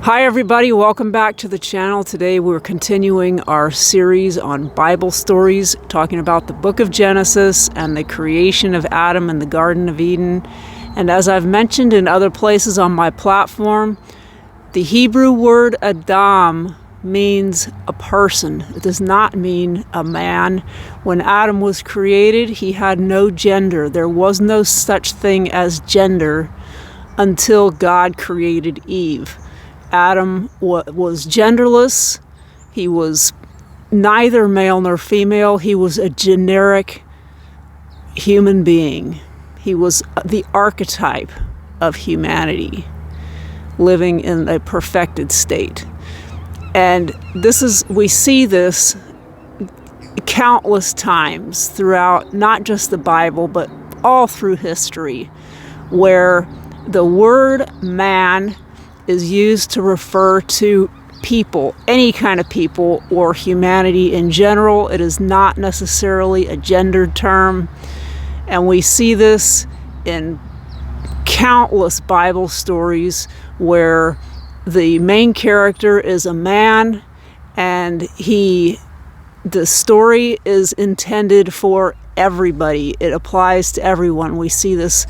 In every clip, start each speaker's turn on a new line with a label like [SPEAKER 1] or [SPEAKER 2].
[SPEAKER 1] Hi everybody, welcome back to the channel. Today we're continuing our series on Bible stories, talking about the book of Genesis and the creation of Adam in the Garden of Eden. And as I've mentioned in other places on my platform, the Hebrew word Adam means a person. It does not mean a man. When Adam was created, he had no gender. There was no such thing as gender until God created Eve. Adam was genderless. He was neither male nor female. He was a generic human being. He was the archetype of humanity, living in a perfected state. And we see this countless times throughout not just the Bible, but all through history, where the word man is used to refer to people, any kind of people, or humanity in general. It is not necessarily a gendered term. And we see this in countless Bible stories where the main character is a man and the story is intended for everybody. It applies to everyone. We see this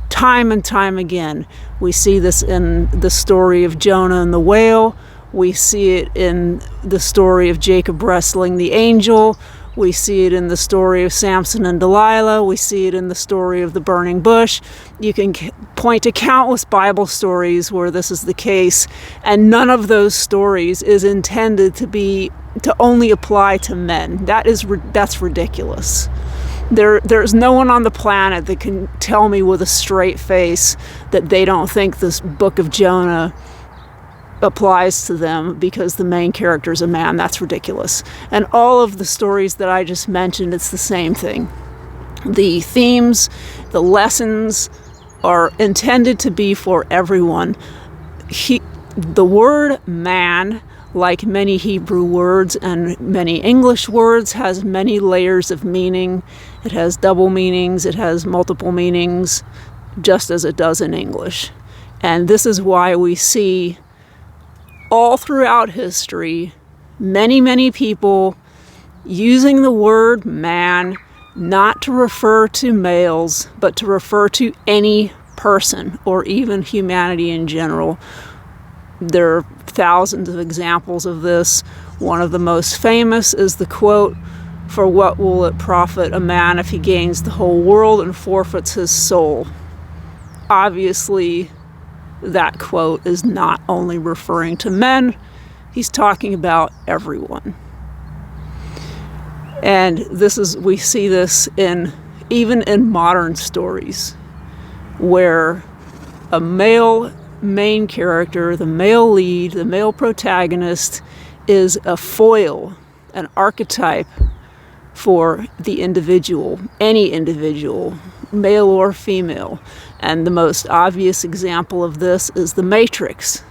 [SPEAKER 1] time and time again. We see this in the story of Jonah and the whale. We see it in the story of Jacob wrestling the angel. We see it in the story of Samson and Delilah. We see it in the story of the burning bush. You can point to countless Bible stories where this is the case, and none of those stories is intended to only apply to men. That's ridiculous. There's no one on the planet that can tell me with a straight face that they don't think this book of Jonah applies to them because the main character is a man. That's ridiculous. And all of the stories that I just mentioned, it's the same thing. The themes, the lessons are intended to be for everyone. The word man, like many Hebrew words and many English words, has many layers of meaning. It has double meanings, it has multiple meanings, just as it does in English. And this is why we see all throughout history many, many people using the word man not to refer to males, but to refer to any person or even humanity in general. There are thousands of examples of this. One of the most famous is the quote, "For what will it profit a man if he gains the whole world and forfeits his soul?" Obviously, that quote is not only referring to men, he's talking about everyone. And we see this even in modern stories, where a male main character, the male lead, the male protagonist, is a foil, an archetype for the individual, any individual, male or female. And the most obvious example of this is the Matrix.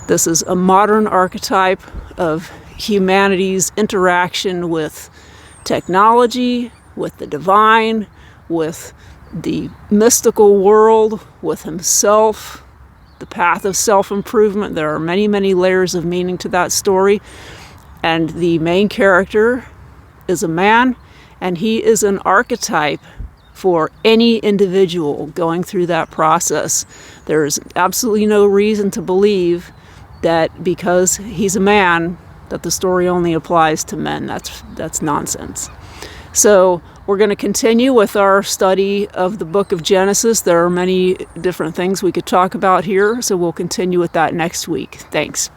[SPEAKER 1] This is a modern archetype of humanity's interaction with technology, with the divine, with the mystical world, with himself, the path of self-improvement. There are many, many layers of meaning to that story. And the main character is a man, and he is an archetype for any individual going through that process. There's absolutely no reason to believe that because he's a man, that the story only applies to men. That's nonsense. So we're going to continue with our study of the book of Genesis. There are many different things we could talk about here, so we'll continue with that next week. Thanks.